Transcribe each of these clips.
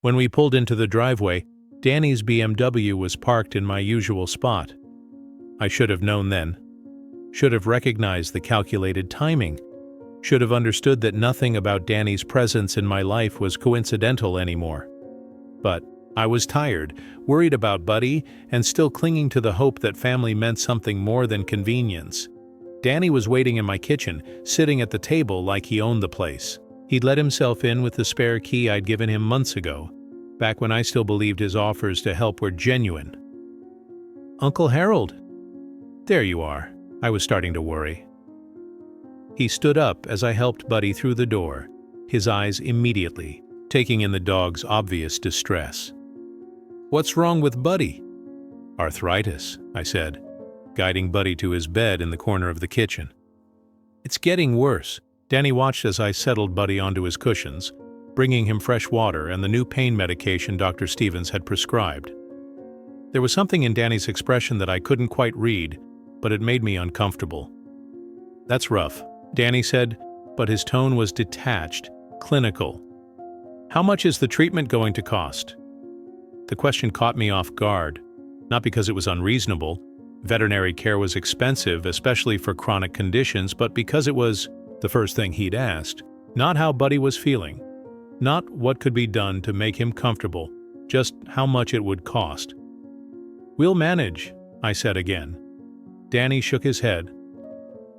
When we pulled into the driveway, Danny's BMW was parked in my usual spot. I should have known then. Should have recognized the calculated timing. Should have understood that nothing about Danny's presence in my life was coincidental anymore. But I was tired, worried about Buddy, and still clinging to the hope that family meant something more than convenience. Danny was waiting in my kitchen, sitting at the table like he owned the place. He'd let himself in with the spare key I'd given him months ago, back when I still believed his offers to help were genuine. "Uncle Harold." "There you are." I was starting to worry. He stood up as I helped Buddy through the door, his eyes immediately taking in the dog's obvious distress. "What's wrong with Buddy?" "Arthritis," I said, guiding Buddy to his bed in the corner of the kitchen. "It's getting worse." Danny watched as I settled Buddy onto his cushions, bringing him fresh water and the new pain medication Dr. Stevens had prescribed. There was something in Danny's expression that I couldn't quite read, but it made me uncomfortable. "That's rough," Danny said, but his tone was detached, clinical. "How much is the treatment going to cost?" The question caught me off guard, not because it was unreasonable. Veterinary care was expensive, especially for chronic conditions, but because it was the first thing he'd asked. Not how Buddy was feeling, not what could be done to make him comfortable, just how much it would cost. "We'll manage," I said again. Danny shook his head.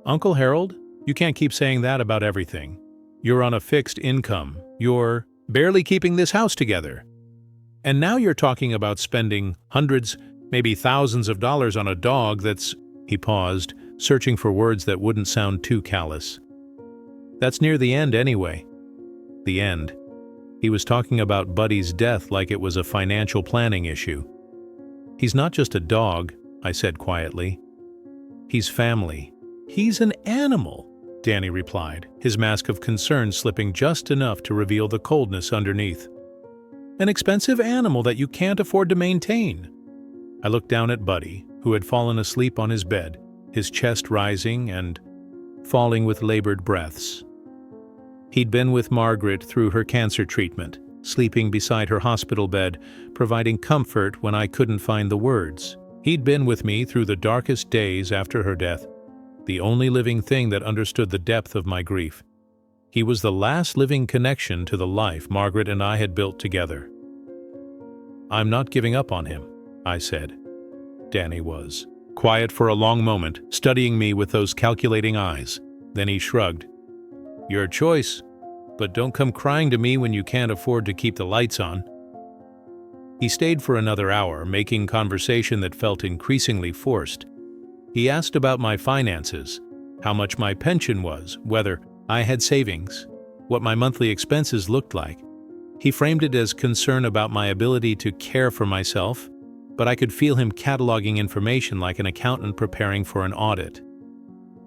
"Uncle Harold, you can't keep saying that about everything. You're on a fixed income. You're barely keeping this house together. And now you're talking about spending hundreds, maybe thousands of dollars on a dog that's—" He paused, searching for words that wouldn't sound too callous. "That's near the end anyway." The end. He was talking about Buddy's death like it was a financial planning issue. "He's not just a dog," I said quietly. "He's family." "He's an animal," Danny replied, his mask of concern slipping just enough to reveal the coldness underneath. "An expensive animal that you can't afford to maintain." I looked down at Buddy, who had fallen asleep on his bed, his chest rising and falling with labored breaths. He'd been with Margaret through her cancer treatment, sleeping beside her hospital bed, providing comfort when I couldn't find the words. He'd been with me through the darkest days after her death, the only living thing that understood the depth of my grief. He was the last living connection to the life Margaret and I had built together. "I'm not giving up on him," I said. Danny was quiet for a long moment, studying me with those calculating eyes. Then he shrugged. "Your choice, but don't come crying to me when you can't afford to keep the lights on." He stayed for another hour, making conversation that felt increasingly forced. He asked about my finances, how much my pension was, whether I had savings, what my monthly expenses looked like. He framed it as concern about my ability to care for myself, but I could feel him cataloging information like an accountant preparing for an audit.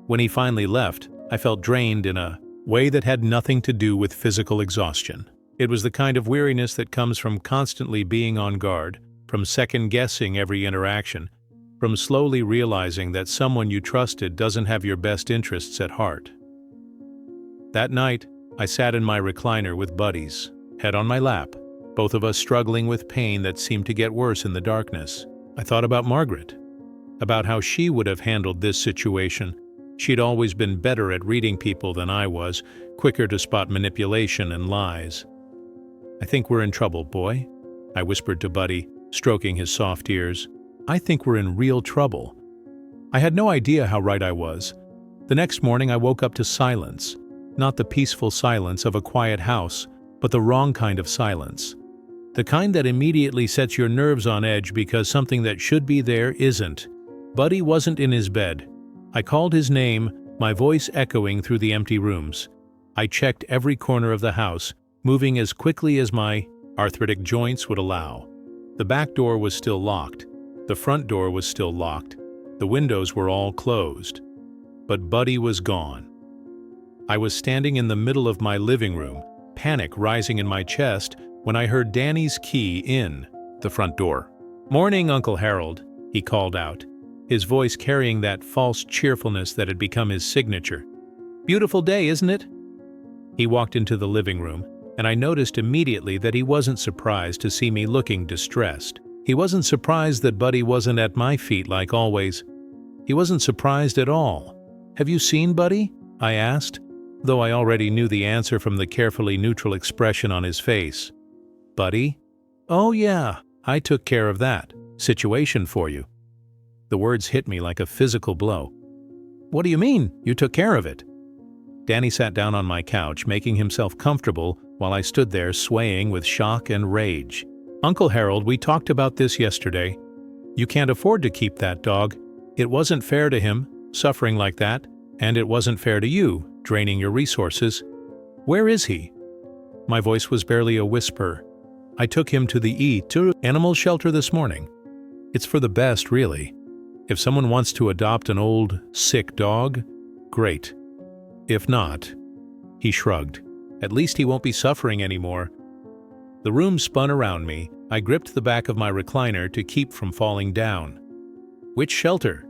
When he finally left, I felt drained in a way that had nothing to do with physical exhaustion. It was the kind of weariness that comes from constantly being on guard, from second-guessing every interaction, from slowly realizing that someone you trusted doesn't have your best interests at heart. That night, I sat in my recliner with Buddy's head on my lap, both of us struggling with pain that seemed to get worse in the darkness. I thought about Margaret, about how she would have handled this situation. She'd always been better at reading people than I was, quicker to spot manipulation and lies. "I think we're in trouble, boy," I whispered to Buddy, stroking his soft ears. "I think we're in real trouble." I had no idea how right I was. The next morning I woke up to silence, not the peaceful silence of a quiet house, but the wrong kind of silence. The kind that immediately sets your nerves on edge because something that should be there isn't. Buddy wasn't in his bed. I called his name, my voice echoing through the empty rooms. I checked every corner of the house, moving as quickly as my arthritic joints would allow. The back door was still locked. The front door was still locked. The windows were all closed. But Buddy was gone. I was standing in the middle of my living room, panic rising in my chest, when I heard Danny's key in the front door. "Morning, Uncle Harold," he called out, his voice carrying that false cheerfulness that had become his signature. "Beautiful day, isn't it?" He walked into the living room, and I noticed immediately that he wasn't surprised to see me looking distressed. He wasn't surprised that Buddy wasn't at my feet like always. He wasn't surprised at all. "Have you seen Buddy?" I asked, though I already knew the answer from the carefully neutral expression on his face. "Buddy? Oh yeah, I took care of that situation for you." The words hit me like a physical blow. "What do you mean, you took care of it?" Danny sat down on my couch, making himself comfortable while I stood there swaying with shock and rage. "Uncle Harold, we talked about this yesterday. You can't afford to keep that dog. It wasn't fair to him, suffering like that, and it wasn't fair to you, draining your resources. Where is he?" My voice was barely a whisper. "I took him to the animal shelter this morning. It's for the best, really. If someone wants to adopt an old, sick dog, great. If not," he shrugged, "at least he won't be suffering anymore." The room spun around me. I gripped the back of my recliner to keep from falling down. "Which shelter?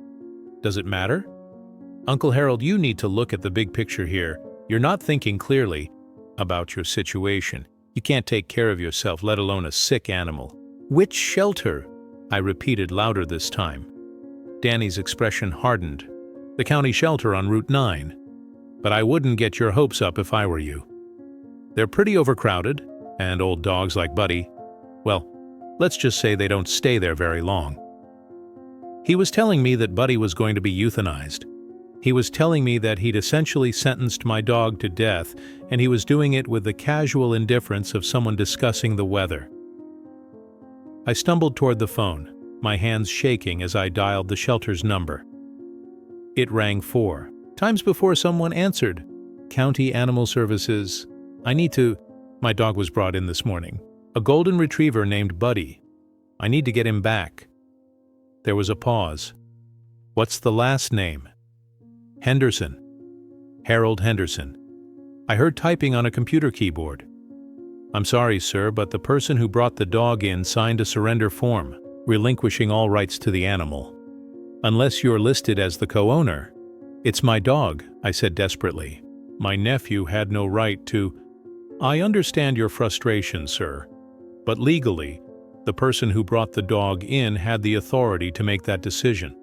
Does it matter?" "Uncle Harold, you need to look at the big picture here. You're not thinking clearly about your situation. You can't take care of yourself, let alone a sick animal." "Which shelter?" I repeated louder this time. Danny's expression hardened. "The county shelter on Route 9. But I wouldn't get your hopes up if I were you. They're pretty overcrowded, and old dogs like Buddy, well, let's just say they don't stay there very long." He was telling me that Buddy was going to be euthanized. He was telling me that he'd essentially sentenced my dog to death, and he was doing it with the casual indifference of someone discussing the weather. I stumbled toward the phone, my hands shaking as I dialed the shelter's number. It rang 4 times before someone answered. "County Animal Services. My dog was brought in this morning. A golden retriever named Buddy. I need to get him back." There was a pause. "What's the last name?" "Henderson. Harold Henderson." I heard typing on a computer keyboard. "I'm sorry, sir, but the person who brought the dog in signed a surrender form, relinquishing all rights to the animal. Unless you're listed as the co-owner." "It's my dog," I said desperately. "My nephew had no right to—" "I understand your frustration, sir, but legally, the person who brought the dog in had the authority to make that decision.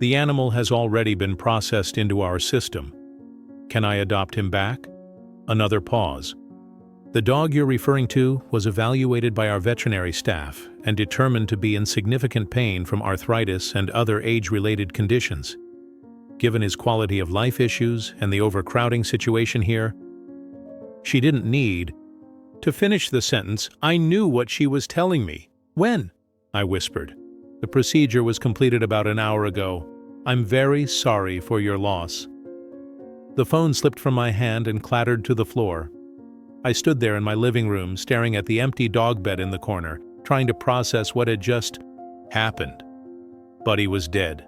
The animal has already been processed into our system. Can I adopt him back?" Another pause. "The dog you're referring to was evaluated by our veterinary staff and determined to be in significant pain from arthritis and other age-related conditions. Given his quality of life issues and the overcrowding situation here," she didn't need to finish the sentence. I knew what she was telling me. "When?" I whispered. "The procedure was completed about an hour ago. I'm very sorry for your loss." The phone slipped from my hand and clattered to the floor. I stood there in my living room, staring at the empty dog bed in the corner, trying to process what had just happened. Buddy was dead.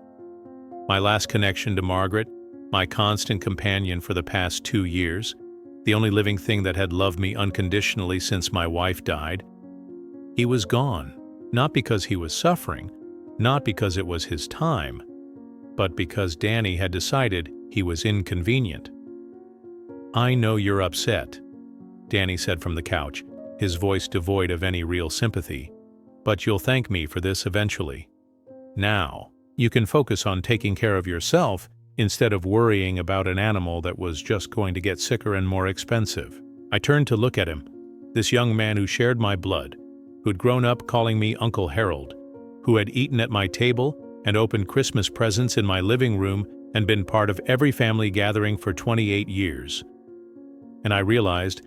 My last connection to Margaret, my constant companion for the past 2 years, the only living thing that had loved me unconditionally since my wife died. He was gone, not because he was suffering, not because it was his time, but because Danny had decided he was inconvenient. "I know you're upset," Danny said from the couch, his voice devoid of any real sympathy, "but you'll thank me for this eventually. Now, you can focus on taking care of yourself instead of worrying about an animal that was just going to get sicker and more expensive." I turned to look at him, this young man who shared my blood, who'd grown up calling me Uncle Harold, who had eaten at my table and opened Christmas presents in my living room and been part of every family gathering for 28 years. And I realized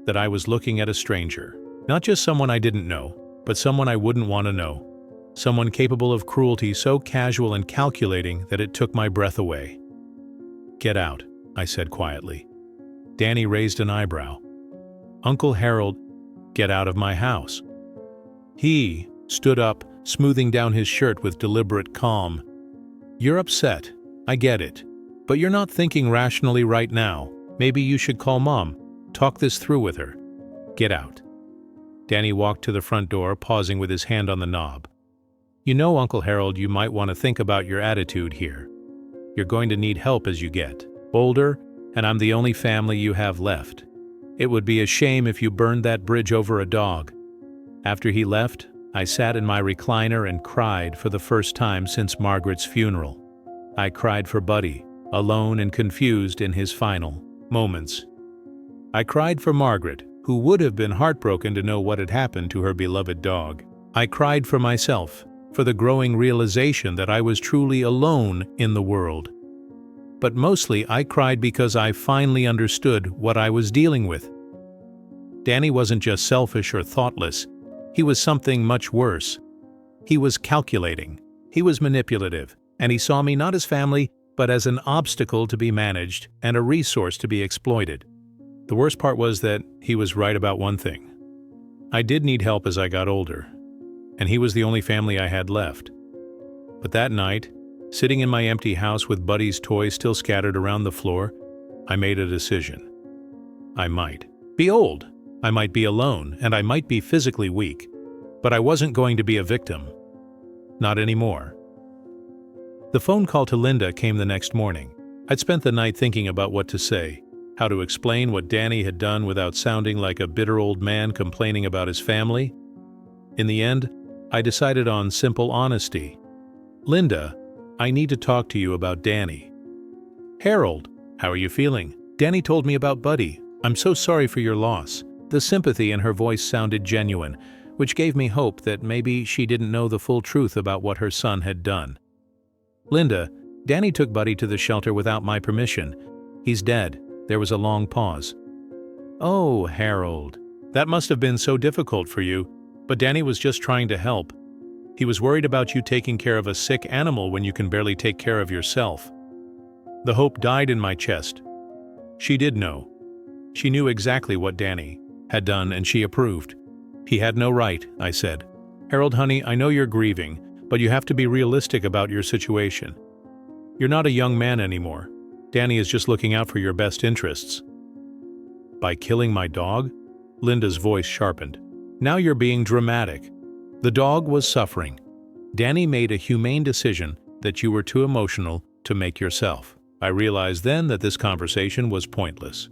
that I was looking at a stranger, not just someone I didn't know, but someone I wouldn't want to know, someone capable of cruelty so casual and calculating that it took my breath away. "Get out," I said quietly. Danny raised an eyebrow. "Uncle Harold, get out of my house." He stood up, smoothing down his shirt with deliberate calm. "You're upset. I get it. But you're not thinking rationally right now. Maybe you should call Mom. Talk this through with her. Get out." Danny walked to the front door, pausing with his hand on the knob. "You know, Uncle Harold, you might want to think about your attitude here. You're going to need help as you get older, and I'm the only family you have left. It would be a shame if you burned that bridge over a dog. After he left, I sat in my recliner and cried for the first time since Margaret's funeral. I cried for Buddy, alone and confused in his final moments. I cried for Margaret, who would have been heartbroken to know what had happened to her beloved dog. I cried for myself, for the growing realization that I was truly alone in the world. But mostly I cried because I finally understood what I was dealing with. Danny wasn't just selfish or thoughtless, he was something much worse. He was calculating, he was manipulative, and he saw me not as family, but as an obstacle to be managed and a resource to be exploited. The worst part was that he was right about one thing. I did need help as I got older, and he was the only family I had left. But that night, sitting in my empty house with Buddy's toys still scattered around the floor, I made a decision. I might be old, I might be alone, and I might be physically weak, but I wasn't going to be a victim. Not anymore. The phone call to Linda came the next morning. I'd spent the night thinking about what to say, how to explain what Danny had done without sounding like a bitter old man complaining about his family. In the end, I decided on simple honesty. Linda, I need to talk to you about Danny. Harold, how are you feeling? Danny told me about Buddy. I'm so sorry for your loss. The sympathy in her voice sounded genuine, which gave me hope that maybe she didn't know the full truth about what her son had done. Linda, Danny took Buddy to the shelter without my permission. He's dead. There was a long pause. Oh, Harold, that must have been so difficult for you, but Danny was just trying to help. He was worried about you taking care of a sick animal when you can barely take care of yourself. The hope died in my chest. She did know. She knew exactly what Danny had done, and she approved. He had no right, I said. Harold, honey, I know you're grieving, but you have to be realistic about your situation. You're not a young man anymore. Danny is just looking out for your best interests. By killing my dog? Linda's voice sharpened. Now you're being dramatic. The dog was suffering. Danny made a humane decision that you were too emotional to make yourself. I realized then that this conversation was pointless.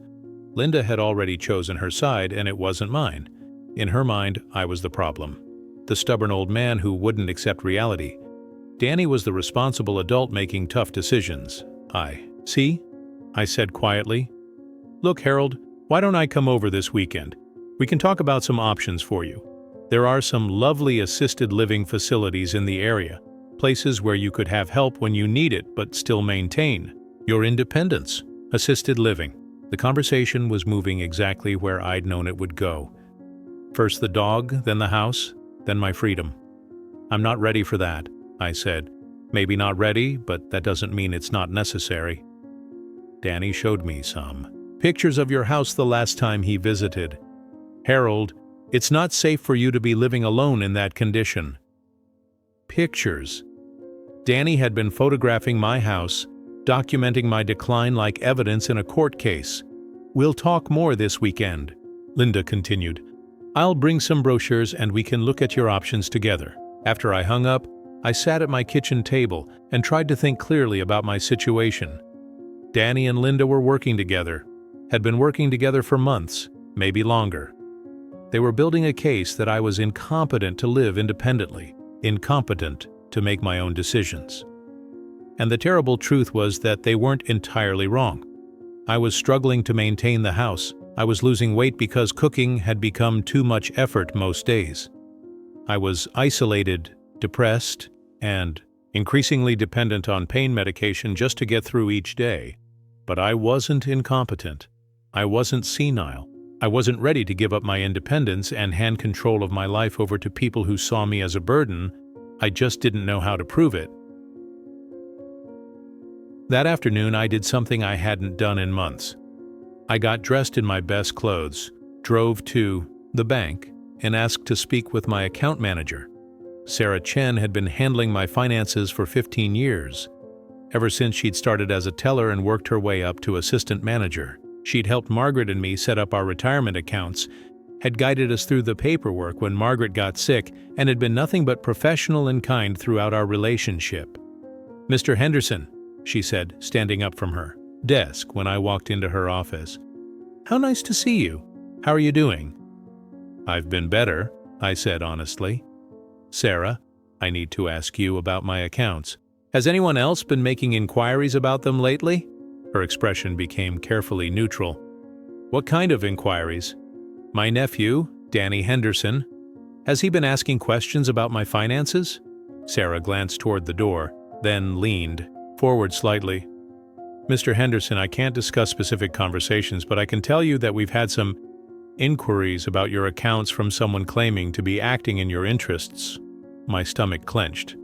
Linda had already chosen her side, and it wasn't mine. In her mind, I was the problem. The stubborn old man who wouldn't accept reality. Danny was the responsible adult making tough decisions. See? I said quietly. Look, Harold, why don't I come over this weekend? We can talk about some options for you. There are some lovely assisted living facilities in the area, places where you could have help when you need it but still maintain your independence. Assisted living. The conversation was moving exactly where I'd known it would go. First the dog, then the house, then my freedom. I'm not ready for that, I said. Maybe not ready, but that doesn't mean it's not necessary. Danny showed me some pictures of your house the last time he visited. Harold, it's not safe for you to be living alone in that condition. Pictures. Danny had been photographing my house, documenting my decline like evidence in a court case. We'll talk more this weekend, Linda continued. I'll bring some brochures and we can look at your options together. After I hung up, I sat at my kitchen table and tried to think clearly about my situation. Danny and Linda were working together, had been working together for months, maybe longer. They were building a case that I was incompetent to live independently, incompetent to make my own decisions. And the terrible truth was that they weren't entirely wrong. I was struggling to maintain the house. I was losing weight because cooking had become too much effort most days. I was isolated, depressed, and increasingly dependent on pain medication just to get through each day. But I wasn't incompetent. I wasn't senile. I wasn't ready to give up my independence and hand control of my life over to people who saw me as a burden. I just didn't know how to prove it. That afternoon, I did something I hadn't done in months. I got dressed in my best clothes, drove to the bank, and asked to speak with my account manager. Sarah Chen had been handling my finances for 15 years. Ever since she'd started as a teller and worked her way up to assistant manager. She'd helped Margaret and me set up our retirement accounts, had guided us through the paperwork when Margaret got sick, and had been nothing but professional and kind throughout our relationship. Mr. Henderson, she said, standing up from her desk when I walked into her office. How nice to see you. How are you doing?" "I've been better," I said honestly. "Sarah, I need to ask you about my accounts. Has anyone else been making inquiries about them lately?" Her expression became carefully neutral. "What kind of inquiries?" "My nephew, Danny Henderson. Has he been asking questions about my finances?" Sarah glanced toward the door, then leaned forward slightly. "Mr. Henderson, I can't discuss specific conversations, but I can tell you that we've had some inquiries about your accounts from someone claiming to be acting in your interests." My stomach clenched.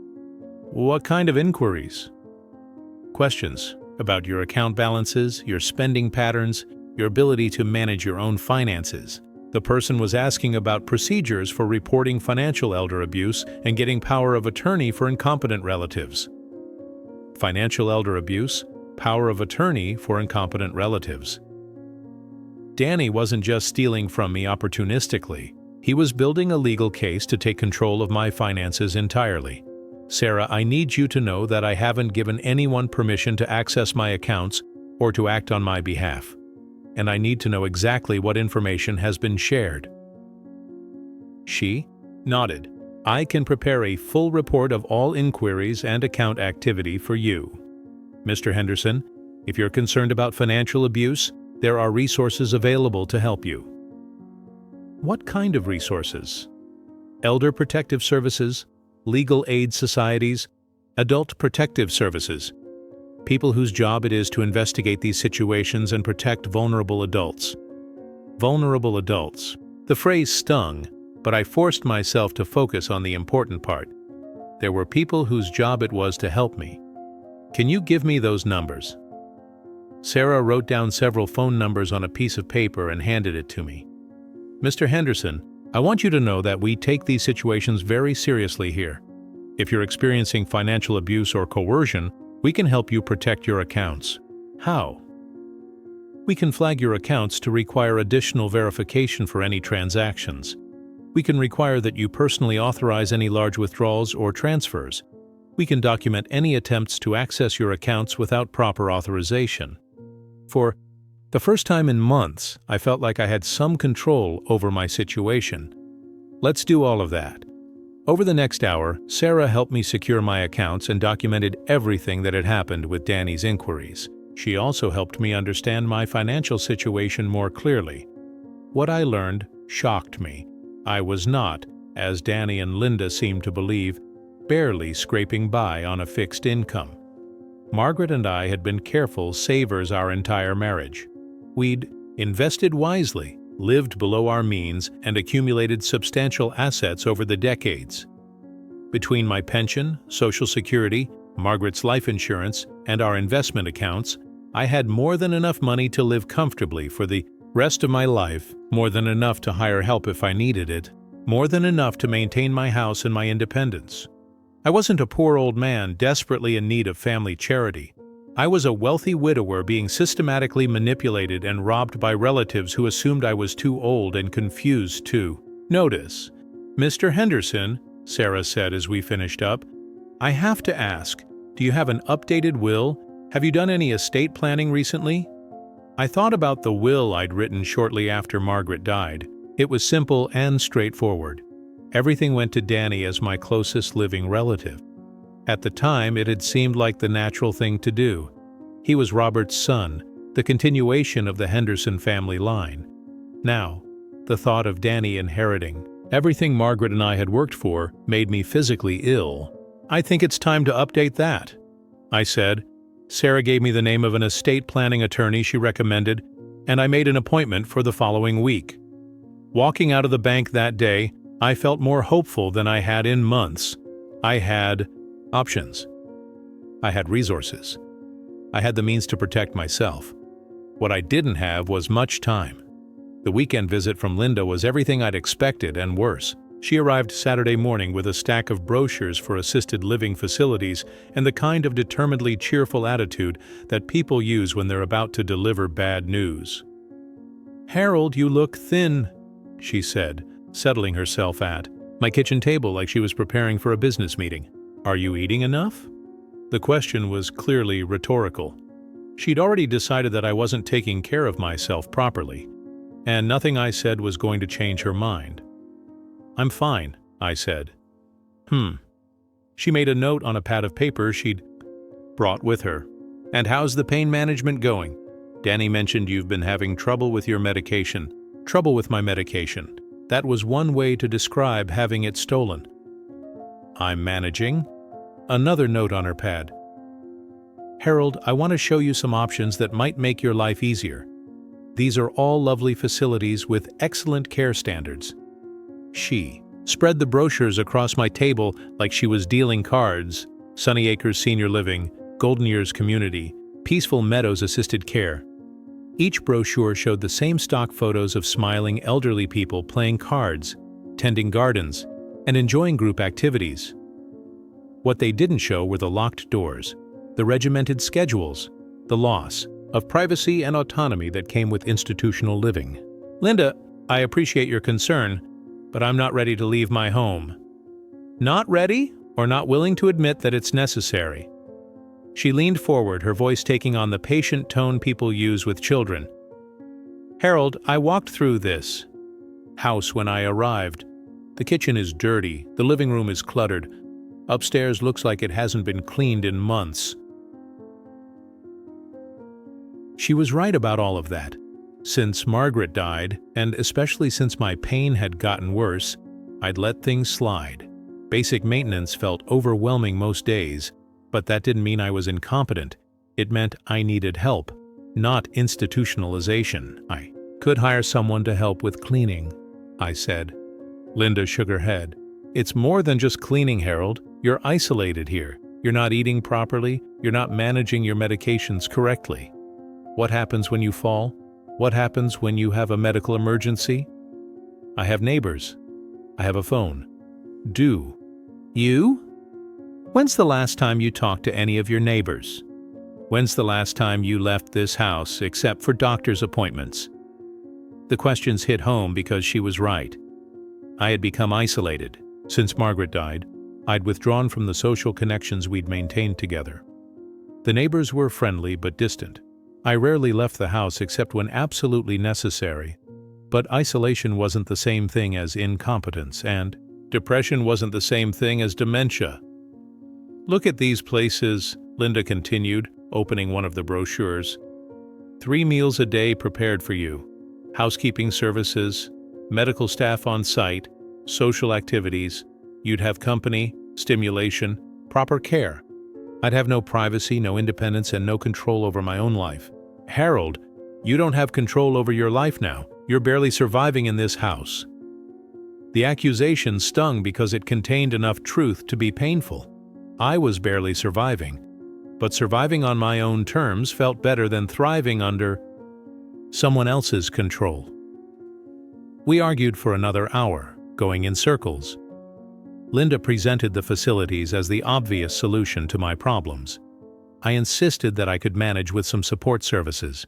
"What kind of inquiries?" "Questions about your account balances, your spending patterns, your ability to manage your own finances. The person was asking about procedures for reporting financial elder abuse and getting power of attorney for incompetent relatives." Financial elder abuse, power of attorney for incompetent relatives. Danny wasn't just stealing from me opportunistically. He was building a legal case to take control of my finances entirely. "Sarah, I need you to know that I haven't given anyone permission to access my accounts or to act on my behalf. And I need to know exactly what information has been shared." She nodded. "I can prepare a full report of all inquiries and account activity for you. Mr. Henderson, if you're concerned about financial abuse, there are resources available to help you." "What kind of resources?" "Elder protective services, legal aid societies, adult protective services. People whose job it is to investigate these situations and protect vulnerable adults." Vulnerable adults. The phrase stung, but I forced myself to focus on the important part. There were people whose job it was to help me. "Can you give me those numbers?" Sarah wrote down several phone numbers on a piece of paper and handed it to me. "Mr. Henderson, I want you to know that we take these situations very seriously here. If you're experiencing financial abuse or coercion, we can help you protect your accounts." "How?" "We can flag your accounts to require additional verification for any transactions. We can require that you personally authorize any large withdrawals or transfers. We can document any attempts to access your accounts without proper authorization." For the first time in months, I felt like I had some control over my situation. "Let's do all of that." Over the next hour, Sarah helped me secure my accounts and documented everything that had happened with Danny's inquiries. She also helped me understand my financial situation more clearly. What I learned shocked me. I was not, as Danny and Linda seemed to believe, barely scraping by on a fixed income. Margaret and I had been careful savers our entire marriage. We'd invested wisely, lived below our means, and accumulated substantial assets over the decades. Between my pension, Social Security, Margaret's life insurance, and our investment accounts, I had more than enough money to live comfortably for the rest of my life, more than enough to hire help if I needed it, more than enough to maintain my house and my independence. I wasn't a poor old man desperately in need of family charity. I was a wealthy widower being systematically manipulated and robbed by relatives who assumed I was too old and confused to notice. "Mr. Henderson," Sarah said as we finished up, "I have to ask, do you have an updated will? Have you done any estate planning recently?" I thought about the will I'd written shortly after Margaret died. It was simple and straightforward. Everything went to Danny as my closest living relative. At the time, it had seemed like the natural thing to do. He was Robert's son, the continuation of the Henderson family line. Now, the thought of Danny inheriting everything Margaret and I had worked for made me physically ill. "I think it's time to update that," I said. Sarah gave me the name of an estate planning attorney she recommended, and I made an appointment for the following week. Walking out of the bank that day, I felt more hopeful than I had in months. I had options. I had resources. I had the means to protect myself. What I didn't have was much time. The weekend visit from Linda was everything I'd expected and worse. She arrived Saturday morning with a stack of brochures for assisted living facilities and the kind of determinedly cheerful attitude that people use when they're about to deliver bad news. "Harold, you look thin," she said, settling herself at my kitchen table like she was preparing for a business meeting. "Are you eating enough?" The question was clearly rhetorical. She'd already decided that I wasn't taking care of myself properly. and nothing I said was going to change her mind. "I'm fine," I said. She made a note on a pad of paper she'd brought with her. "And how's the pain management going? Danny mentioned you've been having trouble with your medication." Trouble with my medication. That was one way to describe having it stolen. "I'm managing." Another note on her pad. "Harold, I want to show you some options that might make your life easier. These are all lovely facilities with excellent care standards." She spread the brochures across my table like she was dealing cards: Sunny Acres Senior Living, Golden Years Community, Peaceful Meadows Assisted Care. Each brochure showed the same stock photos of smiling elderly people playing cards, tending gardens, and enjoying group activities. What they didn't show were the locked doors, the regimented schedules, the loss of privacy and autonomy that came with institutional living. "Linda, I appreciate your concern, but I'm not ready to leave my home." Not ready, or not willing to admit that it's necessary? She leaned forward, her voice taking on the patient tone people use with children. "Harold, I walked through this house when I arrived. The kitchen is dirty, the living room is cluttered. Upstairs looks like it hasn't been cleaned in months." She was right about all of that. Since Margaret died, and especially since my pain had gotten worse, I'd let things slide. Basic maintenance felt overwhelming most days, but that didn't mean I was incompetent. It meant I needed help, not institutionalization. "I could hire someone to help with cleaning," I said. Linda shook her head. "It's more than just cleaning, Harold. You're isolated here. You're not eating properly. You're not managing your medications correctly. What happens when you fall? What happens when you have a medical emergency? I have neighbors. I have a phone." "Do you? When's the last time you talked to any of your neighbors? When's the last time you left this house except for doctor's appointments?" The questions hit home because she was right. I had become isolated. Since Margaret died, I'd withdrawn from the social connections we'd maintained together. The neighbors were friendly but distant. I rarely left the house except when absolutely necessary. But isolation wasn't the same thing as incompetence, and depression wasn't the same thing as dementia. "Look at these places," Linda continued, opening one of the brochures. 3 meals a day prepared for you, housekeeping services, medical staff on site, social activities. You'd have company, stimulation, proper care. I'd have no privacy, no independence, and no control over my own life." "Harold, you don't have control over your life now. You're barely surviving in this house." The accusation stung because it contained enough truth to be painful. I was barely surviving, but surviving on my own terms felt better than thriving under someone else's control. We argued for another hour, going in circles. Linda presented the facilities as the obvious solution to my problems. I insisted that I could manage with some support services.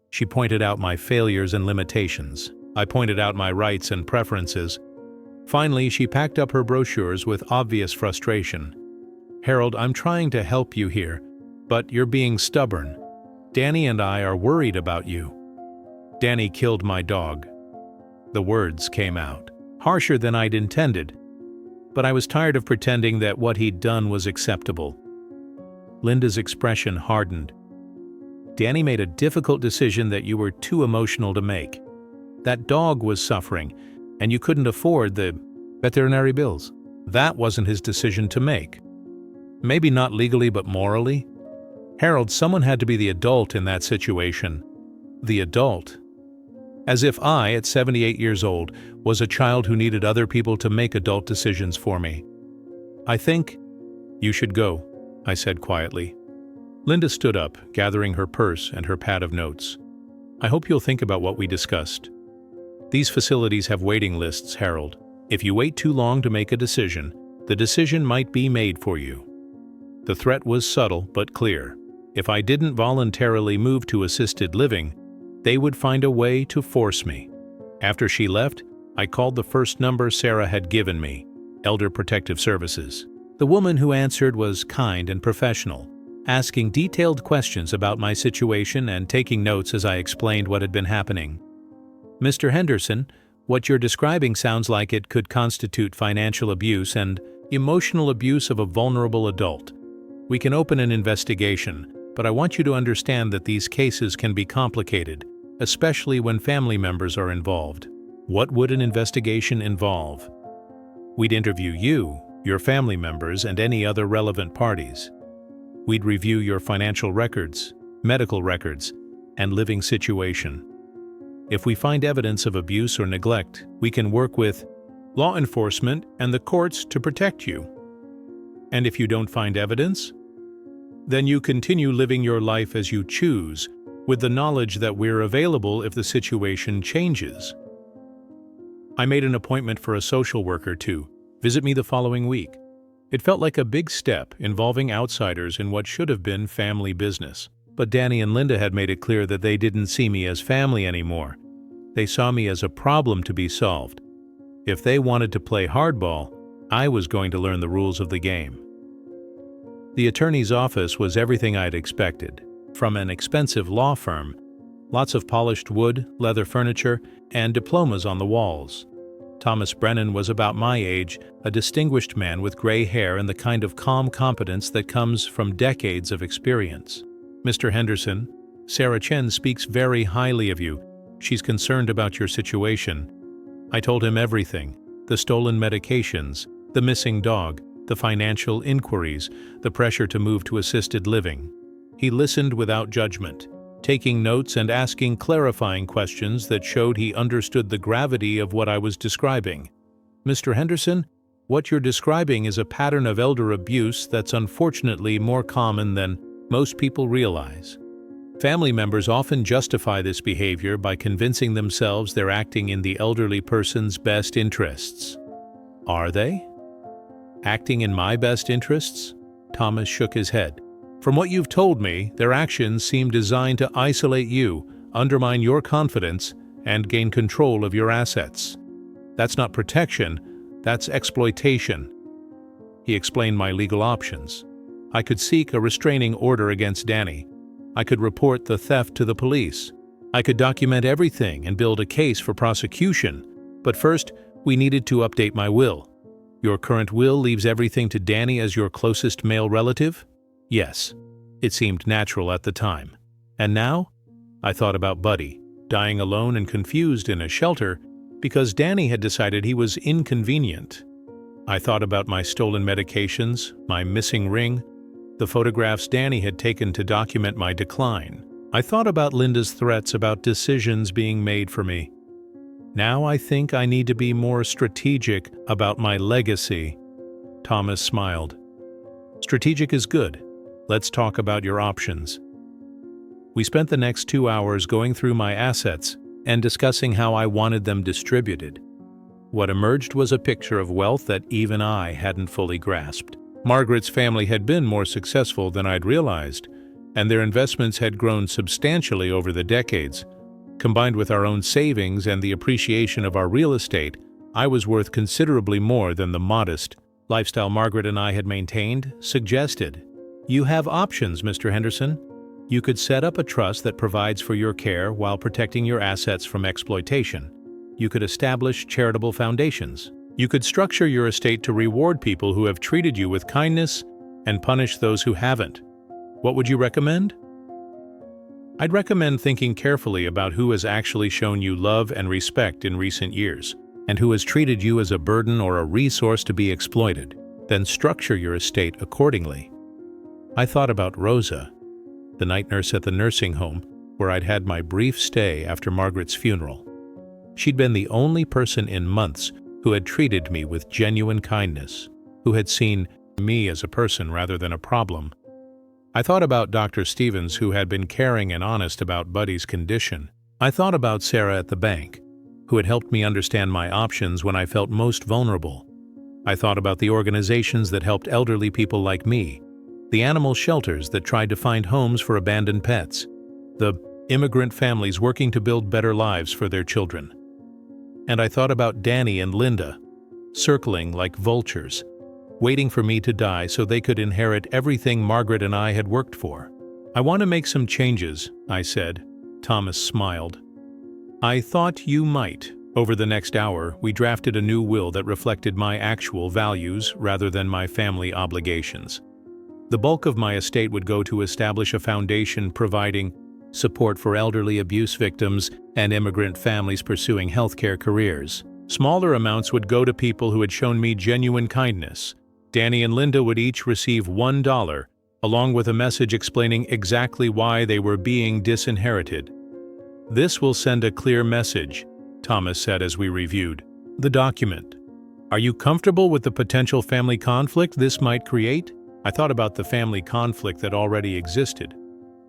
She pointed out my failures and limitations. I pointed out my rights and preferences. Finally, she packed up her brochures with obvious frustration. "Harold, I'm trying to help you here, but you're being stubborn. Danny and I are worried about you." "Danny killed my dog." The words came out, harsher than I'd intended. But I was tired of pretending that what he'd done was acceptable. Linda's expression hardened. "Danny made a difficult decision that you were too emotional to make. That dog was suffering, and you couldn't afford the veterinary bills. That wasn't his decision to make. Maybe not legally, but morally? Harold, someone had to be the adult in that situation." The adult? As if I, at 78 years old, was a child who needed other people to make adult decisions for me. "I think you should go," I said quietly. Linda stood up, gathering her purse and her pad of notes. "I hope you'll think about what we discussed. These facilities have waiting lists, Harold. If you wait too long to make a decision, the decision might be made for you." The threat was subtle but clear. If I didn't voluntarily move to assisted living, they would find a way to force me. After she left, I called the first number Sarah had given me, Elder Protective Services. The woman who answered was kind and professional, asking detailed questions about my situation and taking notes as I explained what had been happening. Mr. Henderson, what you're describing sounds like it could constitute financial abuse and emotional abuse of a vulnerable adult. We can open an investigation, but I want you to understand that these cases can be complicated, especially when family members are involved. What would an investigation involve? We'd interview you, your family members, and any other relevant parties. We'd review your financial records, medical records, and living situation. If we find evidence of abuse or neglect, we can work with law enforcement and the courts to protect you. And if you don't find evidence, then you continue living your life as you choose, with the knowledge that we're available if the situation changes. I made an appointment for a social worker to visit me the following week. It felt like a big step involving outsiders in what should have been family business. But Danny and Linda had made it clear that they didn't see me as family anymore. They saw me as a problem to be solved. If they wanted to play hardball, I was going to learn the rules of the game. The attorney's office was everything I'd expected. From an expensive law firm, lots of polished wood, leather furniture, and diplomas on the walls. Thomas Brennan was about my age, a distinguished man with gray hair and the kind of calm competence that comes from decades of experience. Mr. Henderson, Sarah Chen speaks very highly of you. She's concerned about your situation. I told him everything: the stolen medications, the missing dog, the financial inquiries, the pressure to move to assisted living. He listened without judgment, taking notes and asking clarifying questions that showed he understood the gravity of what I was describing. Mr. Henderson, what you're describing is a pattern of elder abuse that's unfortunately more common than most people realize. Family members often justify this behavior by convincing themselves they're acting in the elderly person's best interests. Are they? Acting in my best interests? Thomas shook his head. From what you've told me, their actions seem designed to isolate you, undermine your confidence, and gain control of your assets. That's not protection, that's exploitation. He explained my legal options. I could seek a restraining order against Danny. I could report the theft to the police. I could document everything and build a case for prosecution. But first, we needed to update my will. Your current will leaves everything to Danny as your closest male relative? Yes. It seemed natural at the time. And now? I thought about Buddy, dying alone and confused in a shelter because Danny had decided he was inconvenient. I thought about my stolen medications, my missing ring, the photographs Danny had taken to document my decline. I thought about Linda's threats about decisions being made for me. Now I think I need to be more strategic about my legacy. Thomas smiled. Strategic is good. Let's talk about your options. We spent the next 2 hours going through my assets and discussing how I wanted them distributed. What emerged was a picture of wealth that even I hadn't fully grasped. Margaret's family had been more successful than I'd realized, and their investments had grown substantially over the decades. Combined with our own savings and the appreciation of our real estate, I was worth considerably more than the modest lifestyle Margaret and I had maintained suggested. You have options, Mr. Henderson. You could set up a trust that provides for your care while protecting your assets from exploitation. You could establish charitable foundations. You could structure your estate to reward people who have treated you with kindness and punish those who haven't. What would you recommend? I'd recommend thinking carefully about who has actually shown you love and respect in recent years, and who has treated you as a burden or a resource to be exploited. Then structure your estate accordingly. I thought about Rosa, the night nurse at the nursing home where I'd had my brief stay after Margaret's funeral. She'd been the only person in months who had treated me with genuine kindness, who had seen me as a person rather than a problem. I thought about Dr. Stevens, who had been caring and honest about Buddy's condition. I thought about Sarah at the bank, who had helped me understand my options when I felt most vulnerable. I thought about the organizations that helped elderly people like me, the animal shelters that tried to find homes for abandoned pets, the immigrant families working to build better lives for their children. And I thought about Danny and Linda, circling like vultures, waiting for me to die so they could inherit everything Margaret and I had worked for. I want to make some changes, I said. Thomas smiled. I thought you might. Over the next hour, we drafted a new will that reflected my actual values rather than my family obligations. The bulk of my estate would go to establish a foundation providing support for elderly abuse victims and immigrant families pursuing healthcare careers. Smaller amounts would go to people who had shown me genuine kindness. Danny and Linda would each receive $1, along with a message explaining exactly why they were being disinherited. "This will send a clear message," Thomas said as we reviewed the document. "Are you comfortable with the potential family conflict this might create?" I thought about the family conflict that already existed.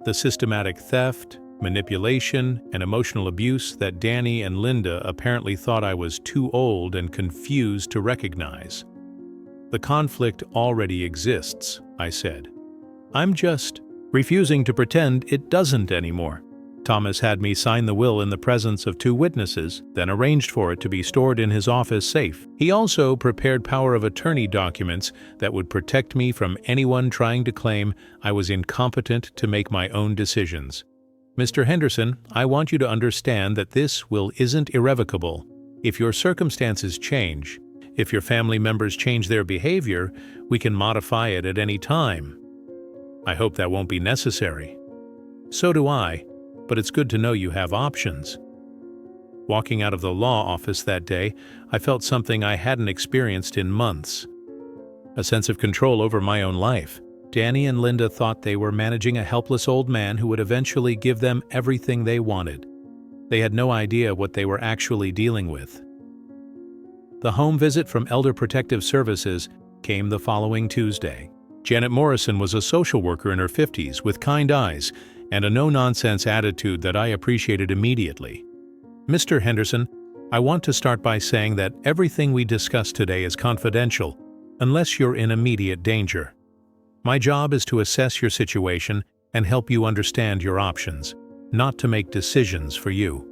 The systematic theft, manipulation, and emotional abuse that Danny and Linda apparently thought I was too old and confused to recognize. "The conflict already exists," I said. "I'm just refusing to pretend it doesn't anymore." Thomas had me sign the will in the presence of 2 witnesses, then arranged for it to be stored in his office safe. He also prepared power of attorney documents that would protect me from anyone trying to claim I was incompetent to make my own decisions. "Mr. Henderson, I want you to understand that this will isn't irrevocable. If your circumstances change, if your family members change their behavior, we can modify it at any time." "I hope that won't be necessary." "So do I. But it's good to know you have options." Walking out of the law office that day, I felt something I hadn't experienced in months. A sense of control over my own life. Danny and Linda thought they were managing a helpless old man who would eventually give them everything they wanted. They had no idea what they were actually dealing with. The home visit from Elder Protective Services came the following Tuesday. Janet Morrison was a social worker in her 50s with kind eyes and a no-nonsense attitude that I appreciated immediately. "Mr. Henderson, I want to start by saying that everything we discuss today is confidential, unless you're in immediate danger. My job is to assess your situation and help you understand your options, not to make decisions for you."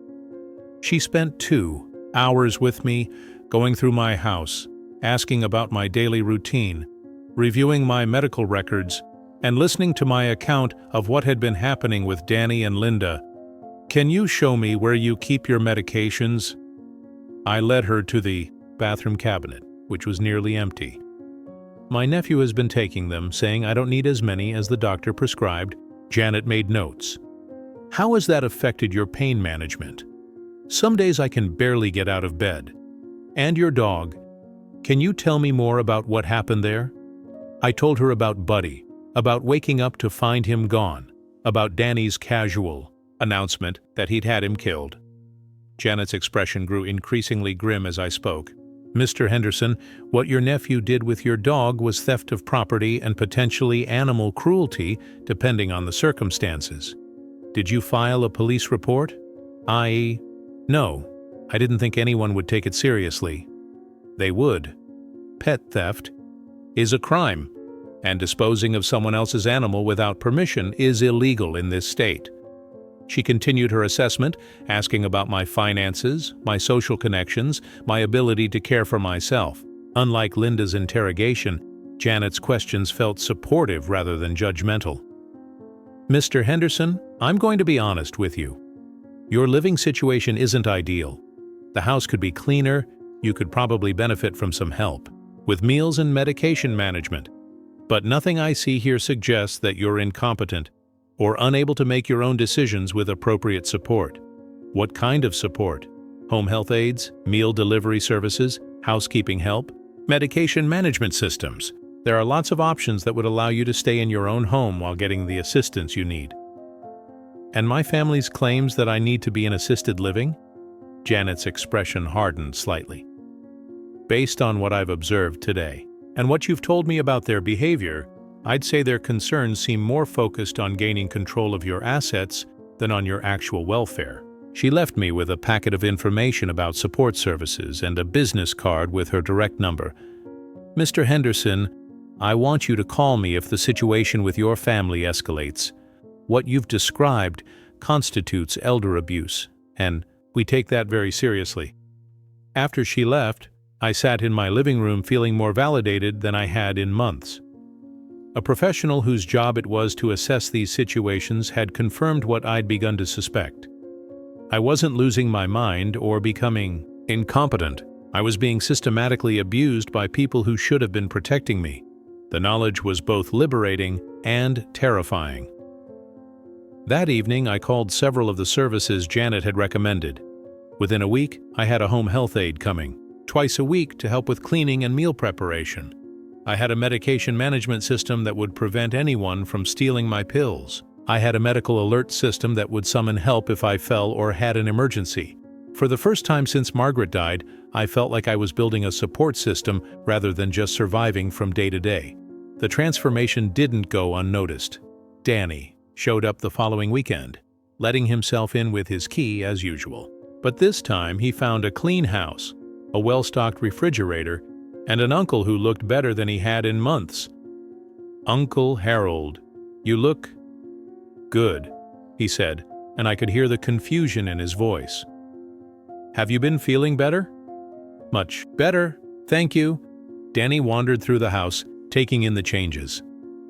She spent 2 hours with me, going through my house, asking about my daily routine, reviewing my medical records, and listening to my account of what had been happening with Danny and Linda. "Can you show me where you keep your medications?" I led her to the bathroom cabinet, which was nearly empty. "My nephew has been taking them, saying I don't need as many as the doctor prescribed." Janet made notes. "How has that affected your pain management?" "Some days I can barely get out of bed." "And your dog? Can you tell me more about what happened there?" I told her about Buddy, about waking up to find him gone, about Danny's casual announcement that he'd had him killed. Janet's expression grew increasingly grim as I spoke. "Mr. Henderson, what your nephew did with your dog was theft of property and potentially animal cruelty, depending on the circumstances. Did you file a police report?" No. I didn't think anyone would take it seriously." "They would. Pet theft is a crime, and disposing of someone else's animal without permission is illegal in this state." She continued her assessment, asking about my finances, my social connections, my ability to care for myself. Unlike Linda's interrogation, Janet's questions felt supportive rather than judgmental. "Mr. Henderson, I'm going to be honest with you. Your living situation isn't ideal. The house could be cleaner, you could probably benefit from some help with meals and medication management. But nothing I see here suggests that you're incompetent or unable to make your own decisions with appropriate support." "What kind of support? Home health aides, meal delivery services, housekeeping help, medication management systems? There are lots of options that would allow you to stay in your own home while getting the assistance you need." "And my family's claims that I need to be in assisted living?" Janet's expression hardened slightly. "Based on what I've observed today, and what you've told me about their behavior, I'd say their concerns seem more focused on gaining control of your assets than on your actual welfare." She left me with a packet of information about support services and a business card with her direct number. "Mr. Henderson, I want you to call me if the situation with your family escalates. What you've described constitutes elder abuse, and we take that very seriously." After she left, I sat in my living room feeling more validated than I had in months. A professional whose job it was to assess these situations had confirmed what I'd begun to suspect. I wasn't losing my mind or becoming incompetent. I was being systematically abused by people who should have been protecting me. The knowledge was both liberating and terrifying. That evening, I called several of the services Janet had recommended. Within a week, I had a home health aide coming, twice a week to help with cleaning and meal preparation. I had a medication management system that would prevent anyone from stealing my pills. I had a medical alert system that would summon help if I fell or had an emergency. For the first time since Margaret died, I felt like I was building a support system rather than just surviving from day to day. The transformation didn't go unnoticed. Danny showed up the following weekend, letting himself in with his key as usual. But this time he found a clean house, a well-stocked refrigerator, and an uncle who looked better than he had in months. "Uncle Harold, you look good," he said, and I could hear the confusion in his voice. "Have you been feeling better?" "Much better, thank you." Danny wandered through the house, taking in the changes.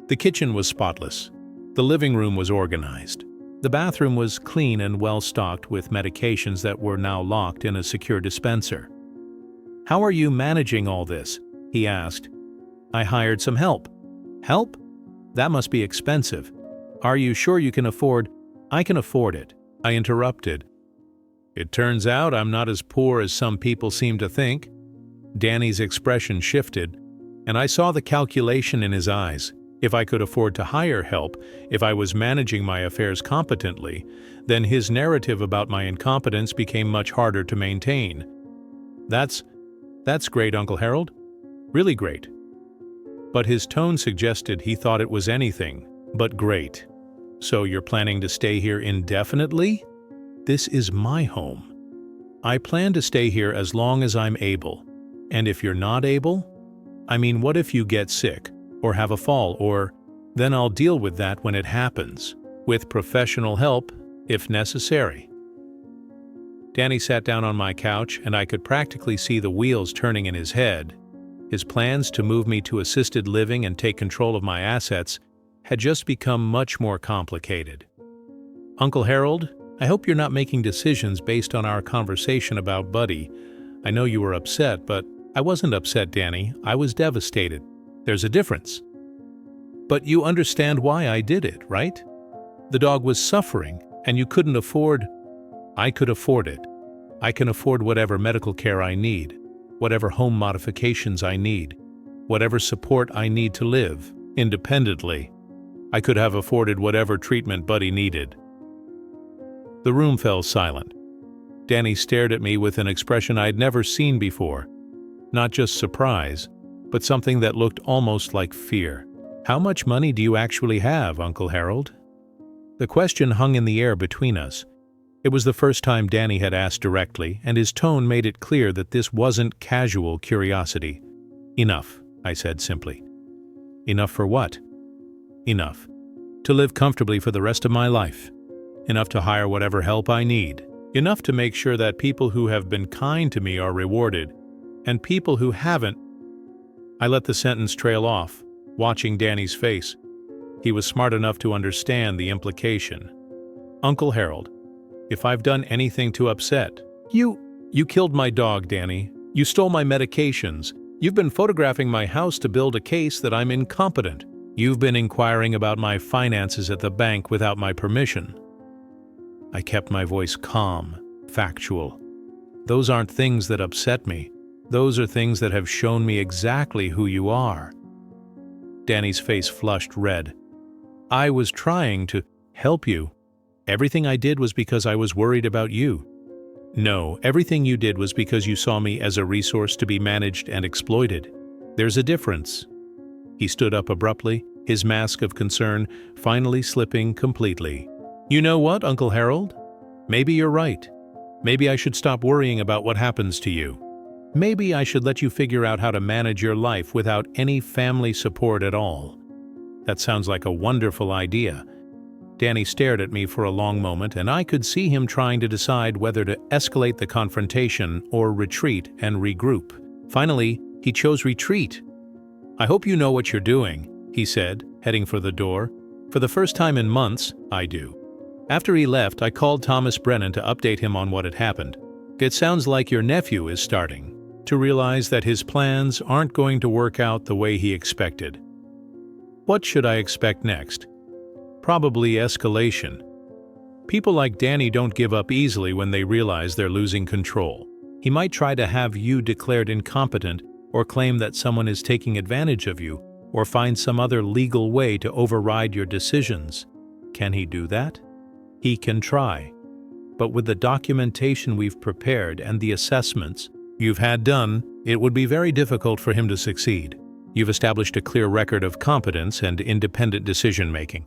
The kitchen was spotless. The living room was organized. The bathroom was clean and well-stocked with medications that were now locked in a secure dispenser. "How are you managing all this?" he asked. "I hired some help." "Help? That must be expensive. Are you sure you can afford—" "I can afford it," I interrupted. "It turns out I'm not as poor as some people seem to think." Danny's expression shifted, and I saw the calculation in his eyes. If I could afford to hire help, if I was managing my affairs competently, then his narrative about my incompetence became much harder to maintain. That's great, Uncle Harold. Really great." But his tone suggested he thought it was anything but great. "So you're planning to stay here indefinitely?" "This is my home. I plan to stay here as long as I'm able. And if you're not able? I mean, what if you get sick, or have a fall, or— then I'll deal with that when it happens, with professional help, if necessary." Danny sat down on my couch, and I could practically see the wheels turning in his head. His plans to move me to assisted living and take control of my assets had just become much more complicated. "Uncle Harold, I hope you're not making decisions based on our conversation about Buddy. I know you were upset, but—" "I wasn't upset, Danny. I was devastated. There's a difference." "But you understand why I did it, right? The dog was suffering, and you couldn't afford—" "I could afford it. I can afford whatever medical care I need, whatever home modifications I need, whatever support I need to live independently. I could have afforded whatever treatment Buddy needed." The room fell silent. Danny stared at me with an expression I'd never seen before. Not just surprise, but something that looked almost like fear. "How much money do you actually have, Uncle Harold?" The question hung in the air between us. It was the first time Danny had asked directly, and his tone made it clear that this wasn't casual curiosity. "Enough," I said simply. "Enough for what?" "Enough to live comfortably for the rest of my life. Enough to hire whatever help I need. Enough to make sure that people who have been kind to me are rewarded, and people who haven't—" I let the sentence trail off, watching Danny's face. He was smart enough to understand the implication. "Uncle Harold, if I've done anything to upset— You killed my dog, Danny. You stole my medications. You've been photographing my house to build a case that I'm incompetent. You've been inquiring about my finances at the bank without my permission." I kept my voice calm, factual. "Those aren't things that upset me. Those are things that have shown me exactly who you are." Danny's face flushed red. "I was trying to help you. Everything I did was because I was worried about you." "No, everything you did was because you saw me as a resource to be managed and exploited. There's a difference." He stood up abruptly, his mask of concern finally slipping completely. "You know what, Uncle Harold? Maybe you're right. Maybe I should stop worrying about what happens to you. Maybe I should let you figure out how to manage your life without any family support at all." "That sounds like a wonderful idea." Danny stared at me for a long moment, and I could see him trying to decide whether to escalate the confrontation or retreat and regroup. Finally, he chose retreat. "I hope you know what you're doing," he said, heading for the door. "For the first time in months, I do." After he left, I called Thomas Brennan to update him on what had happened. It sounds like your nephew is starting to realize that his plans aren't going to work out the way he expected. What should I expect next? Probably escalation. People like Danny don't give up easily when they realize they're losing control. He might try to have you declared incompetent or claim that someone is taking advantage of you or find some other legal way to override your decisions. Can he do that? He can try. But with the documentation we've prepared and the assessments you've had done, it would be very difficult for him to succeed. You've established a clear record of competence and independent decision-making.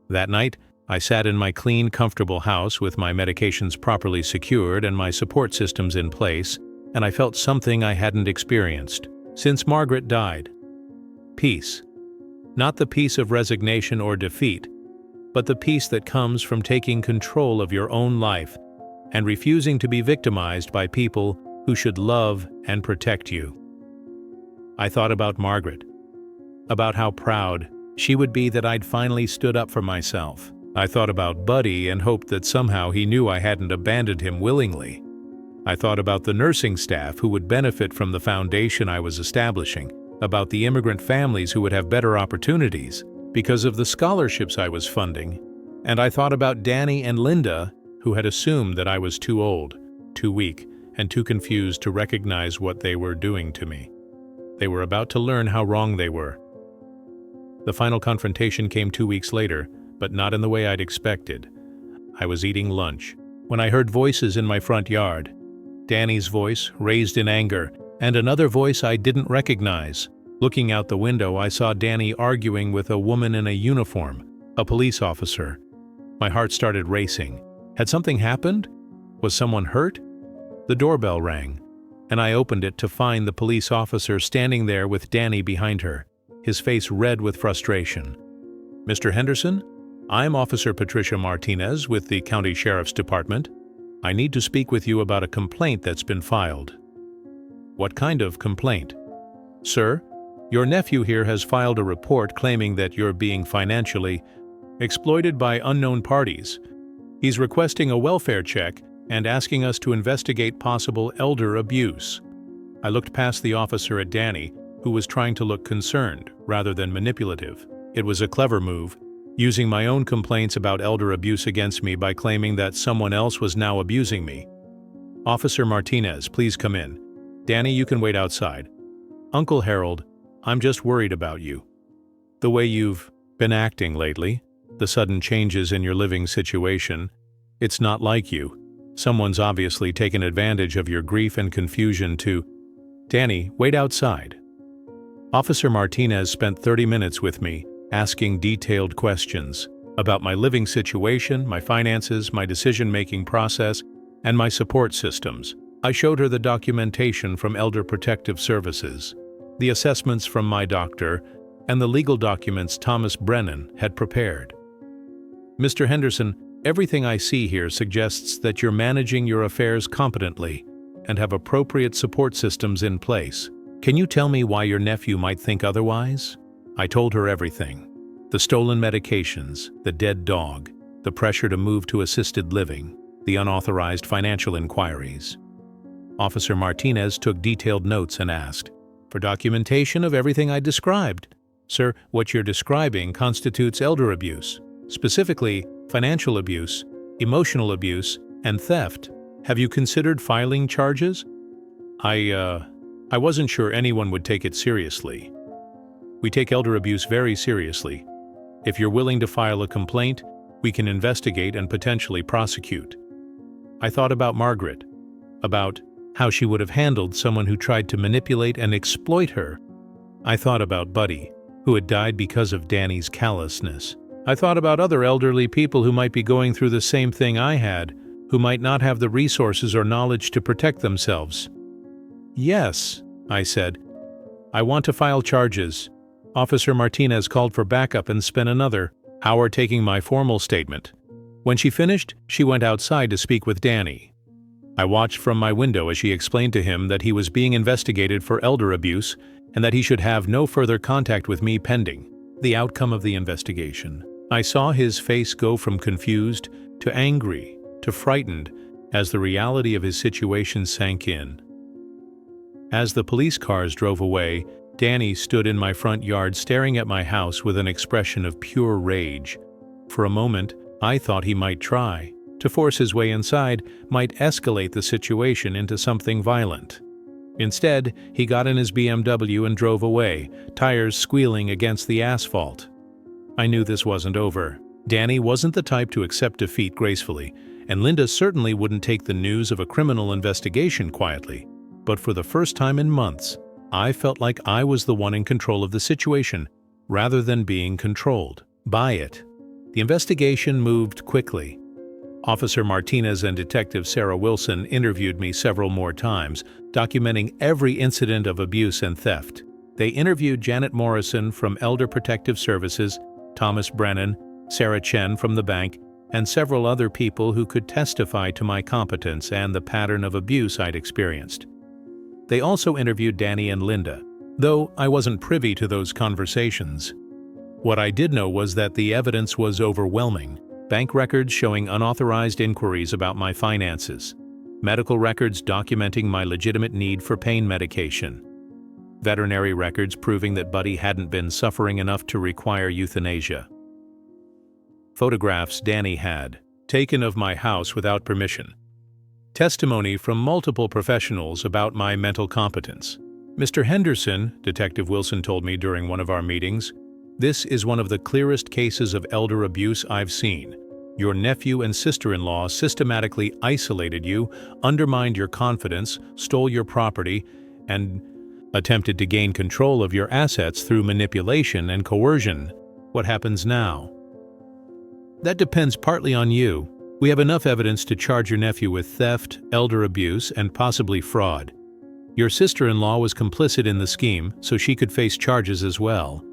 That night, I sat in my clean, comfortable house with my medications properly secured and my support systems in place, and I felt something I hadn't experienced since Margaret died. Peace. Not the peace of resignation or defeat, but the peace that comes from taking control of your own life and refusing to be victimized by people who should love and protect you. I thought about Margaret, about how proud she would be that I'd finally stood up for myself. I thought about Buddy and hoped that somehow he knew I hadn't abandoned him willingly. I thought about the nursing staff who would benefit from the foundation I was establishing, about the immigrant families who would have better opportunities because of the scholarships I was funding, and I thought about Danny and Linda, who had assumed that I was too old, too weak, and too confused to recognize what they were doing to me. They were about to learn how wrong they were. The final confrontation came 2 weeks later, but not in the way I'd expected. I was eating lunch when I heard voices in my front yard. Danny's voice, raised in anger, and another voice I didn't recognize. Looking out the window, I saw Danny arguing with a woman in a uniform, a police officer. My heart started racing. Had something happened? Was someone hurt? The doorbell rang, and I opened it to find the police officer standing there with Danny behind her, his face red with frustration. "Mr. Henderson, I'm Officer Patricia Martinez with the County Sheriff's Department. I need to speak with you about a complaint that's been filed." "What kind of complaint?" "Sir, your nephew here has filed a report claiming that you're being financially exploited by unknown parties. He's requesting a welfare check and asking us to investigate possible elder abuse." I looked past the officer at Danny, who was trying to look concerned rather than manipulative. It was a clever move, using my own complaints about elder abuse against me by claiming that someone else was now abusing me. "Officer Martinez, please come in. Danny, you can wait outside. Uncle Harold, I'm just worried about you. The way you've been acting lately, the sudden changes in your living situation, it's not like you. Someone's obviously taken advantage of your grief and confusion to—" "Danny, wait outside." Officer Martinez spent 30 minutes with me, asking detailed questions about my living situation, my finances, my decision-making process, and my support systems. I showed her the documentation from Elder Protective Services, the assessments from my doctor, and the legal documents Thomas Brennan had prepared. "Mr. Henderson, everything I see here suggests that you're managing your affairs competently and have appropriate support systems in place. Can you tell me why your nephew might think otherwise?" I told her everything. The stolen medications, the dead dog, the pressure to move to assisted living, the unauthorized financial inquiries. Officer Martinez took detailed notes and asked for documentation of everything I described. "Sir, what you're describing constitutes elder abuse, specifically financial abuse, emotional abuse, and theft. Have you considered filing charges?" I wasn't sure anyone would take it seriously. "We take elder abuse very seriously. If you're willing to file a complaint, we can investigate and potentially prosecute." I thought about Margaret, about how she would have handled someone who tried to manipulate and exploit her. I thought about Buddy, who had died because of Danny's callousness. I thought about other elderly people who might be going through the same thing I had, who might not have the resources or knowledge to protect themselves. "Yes," I said, "I want to file charges." Officer Martinez called for backup and spent another hour taking my formal statement. When she finished, she went outside to speak with Danny. I watched from my window as she explained to him that he was being investigated for elder abuse and that he should have no further contact with me pending the outcome of the investigation. I saw his face go from confused to angry to frightened as the reality of his situation sank in. As the police cars drove away, Danny stood in my front yard staring at my house with an expression of pure rage. For a moment, I thought he might try to force his way inside, might escalate the situation into something violent. Instead, he got in his BMW and drove away, tires squealing against the asphalt. I knew this wasn't over. Danny wasn't the type to accept defeat gracefully, and Linda certainly wouldn't take the news of a criminal investigation quietly. But for the first time in months, I felt like I was the one in control of the situation, rather than being controlled by it. The investigation moved quickly. Officer Martinez and Detective Sarah Wilson interviewed me several more times, documenting every incident of abuse and theft. They interviewed Janet Morrison from Elder Protective Services, Thomas Brennan, Sarah Chen from the bank, and several other people who could testify to my competence and the pattern of abuse I'd experienced. They also interviewed Danny and Linda, though I wasn't privy to those conversations. What I did know was that the evidence was overwhelming. Bank records showing unauthorized inquiries about my finances, medical records documenting my legitimate need for pain medication, veterinary records proving that Buddy hadn't been suffering enough to require euthanasia, photographs Danny had taken of my house without permission, testimony from multiple professionals about my mental competence. Mr. Henderson, Detective Wilson told me during one of our meetings, "This is one of the clearest cases of elder abuse I've seen. Your nephew and sister-in-law systematically isolated you, undermined your confidence, stole your property, and attempted to gain control of your assets through manipulation and coercion. What happens now?" "That depends partly on you. We have enough evidence to charge your nephew with theft, elder abuse, and possibly fraud. Your sister-in-law was complicit in the scheme, so she could face charges as well.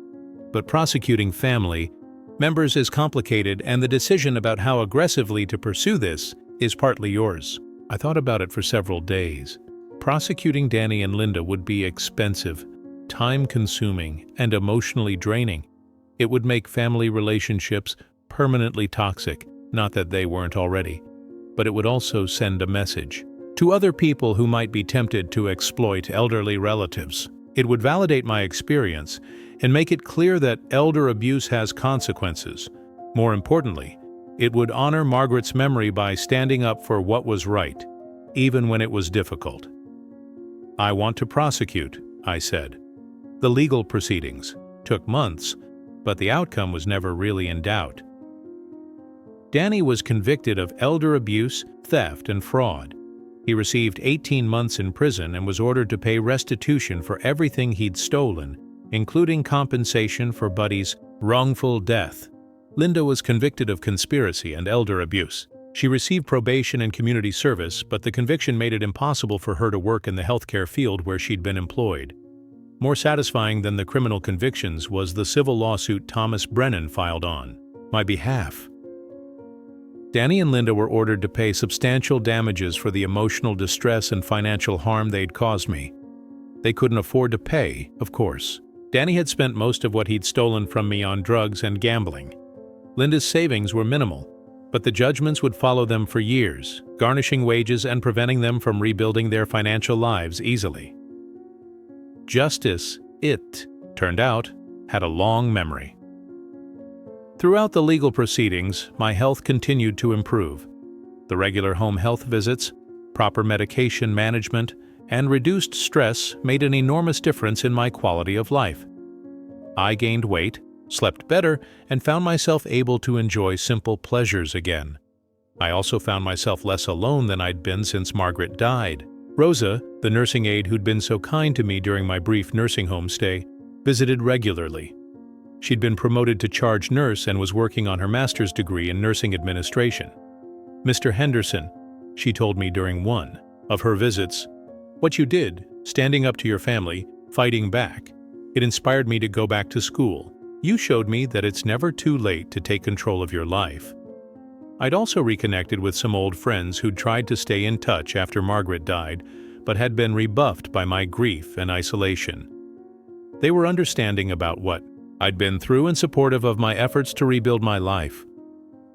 But prosecuting family members is complicated, and the decision about how aggressively to pursue this is partly yours." I thought about it for several days. Prosecuting Danny and Linda would be expensive, time-consuming, and emotionally draining. It would make family relationships permanently toxic, not that they weren't already, but it would also send a message to other people who might be tempted to exploit elderly relatives. It would validate my experience and make it clear that elder abuse has consequences. More importantly, it would honor Margaret's memory by standing up for what was right, even when it was difficult. "I want to prosecute," I said. The legal proceedings took months, but the outcome was never really in doubt. Danny was convicted of elder abuse, theft, and fraud. He received 18 months in prison and was ordered to pay restitution for everything he'd stolen, including compensation for Buddy's wrongful death. Linda was convicted of conspiracy and elder abuse. She received probation and community service, but the conviction made it impossible for her to work in the healthcare field where she'd been employed. More satisfying than the criminal convictions was the civil lawsuit Thomas Brennan filed on my behalf. Danny and Linda were ordered to pay substantial damages for the emotional distress and financial harm they'd caused me. They couldn't afford to pay, of course. Danny had spent most of what he'd stolen from me on drugs and gambling. Linda's savings were minimal, but the judgments would follow them for years, garnishing wages and preventing them from rebuilding their financial lives easily. Justice, it turned out, had a long memory. Throughout the legal proceedings, my health continued to improve. The regular home health visits, proper medication management, and reduced stress made an enormous difference in my quality of life. I gained weight, slept better, and found myself able to enjoy simple pleasures again. I also found myself less alone than I'd been since Margaret died. Rosa, the nursing aide who'd been so kind to me during my brief nursing home stay, visited regularly. She'd been promoted to charge nurse and was working on her master's degree in nursing administration. "Mr. Henderson," she told me during one of her visits, "what you did, standing up to your family, fighting back, it inspired me to go back to school. You showed me that it's never too late to take control of your life." I'd also reconnected with some old friends who'd tried to stay in touch after Margaret died, but had been rebuffed by my grief and isolation. They were understanding about what I'd been through and supportive of my efforts to rebuild my life.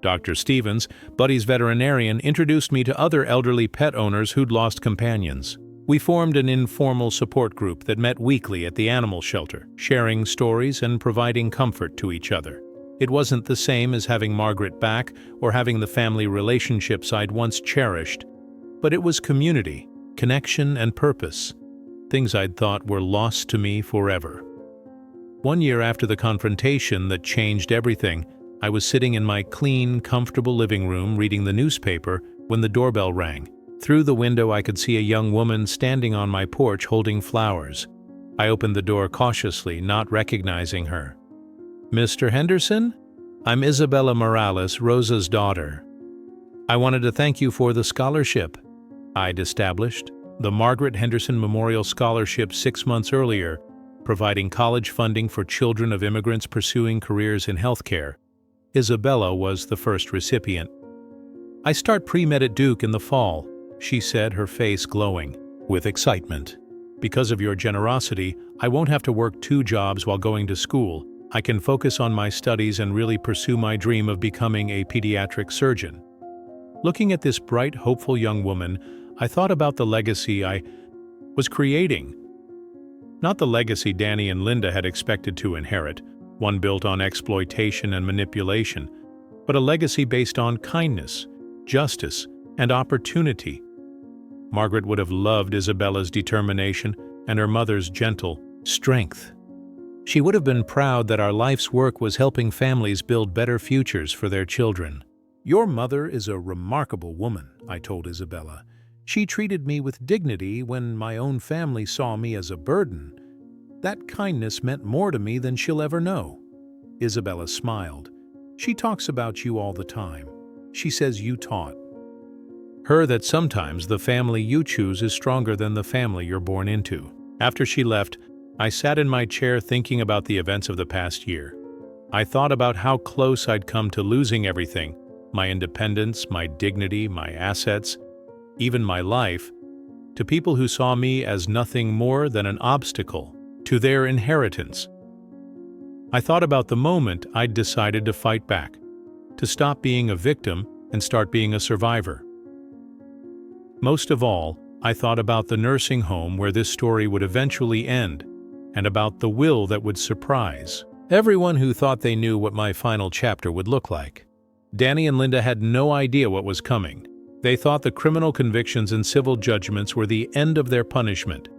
Dr. Stevens, Buddy's veterinarian, introduced me to other elderly pet owners who'd lost companions. We formed an informal support group that met weekly at the animal shelter, sharing stories and providing comfort to each other. It wasn't the same as having Margaret back or having the family relationships I'd once cherished, but it was community, connection, and purpose, things I'd thought were lost to me forever. 1 year after the confrontation that changed everything, I was sitting in my clean, comfortable living room reading the newspaper when the doorbell rang. Through the window I could see a young woman standing on my porch holding flowers. I opened the door cautiously, not recognizing her. "Mr. Henderson? I'm Isabella Morales, Rosa's daughter. I wanted to thank you for the scholarship I'd established, the Margaret Henderson Memorial Scholarship 6 months earlier, providing college funding for children of immigrants pursuing careers in healthcare. Isabella was the first recipient. I start pre-med at Duke in the fall," she said, her face glowing with excitement. "Because of your generosity, I won't have to work 2 jobs while going to school. I can focus on my studies and really pursue my dream of becoming a pediatric surgeon." Looking at this bright, hopeful young woman, I thought about the legacy I was creating. Not the legacy Danny and Linda had expected to inherit, one built on exploitation and manipulation, but a legacy based on kindness, justice, and opportunity. Margaret would have loved Isabella's determination and her mother's gentle strength. She would have been proud that our life's work was helping families build better futures for their children. "Your mother is a remarkable woman," I told Isabella. "She treated me with dignity when my own family saw me as a burden. That kindness meant more to me than she'll ever know." Isabella smiled. "She talks about you all the time. She says you taught her that sometimes the family you choose is stronger than the family you're born into." After she left, I sat in my chair thinking about the events of the past year. I thought about how close I'd come to losing everything: my independence, my dignity, my assets, even my life, to people who saw me as nothing more than an obstacle to their inheritance. I thought about the moment I'd decided to fight back, to stop being a victim and start being a survivor. Most of all, I thought about the nursing home where this story would eventually end, and about the will that would surprise everyone who thought they knew what my final chapter would look like. Danny and Linda had no idea what was coming. They thought the criminal convictions and civil judgments were the end of their punishment.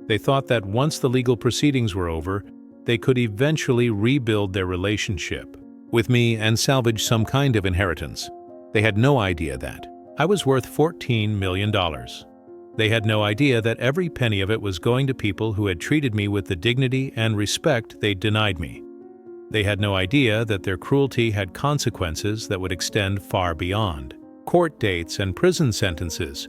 They thought that once the legal proceedings were over, they could eventually rebuild their relationship with me and salvage some kind of inheritance. They had no idea that I was worth $14 million. They had no idea that every penny of it was going to people who had treated me with the dignity and respect they'd denied me. They had no idea that their cruelty had consequences that would extend far beyond court dates and prison sentences.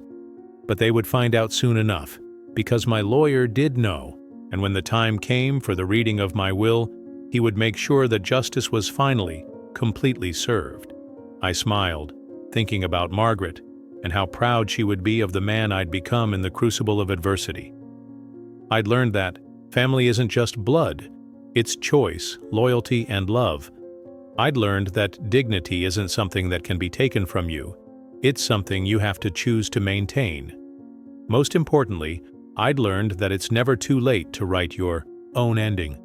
But they would find out soon enough, because my lawyer did know, and when the time came for the reading of my will, he would make sure that justice was finally, completely served. I smiled, thinking about Margaret, and how proud she would be of the man I'd become in the crucible of adversity. I'd learned that family isn't just blood, it's choice, loyalty, and love. I'd learned that dignity isn't something that can be taken from you, it's something you have to choose to maintain. Most importantly, I'd learned that it's never too late to write your own ending.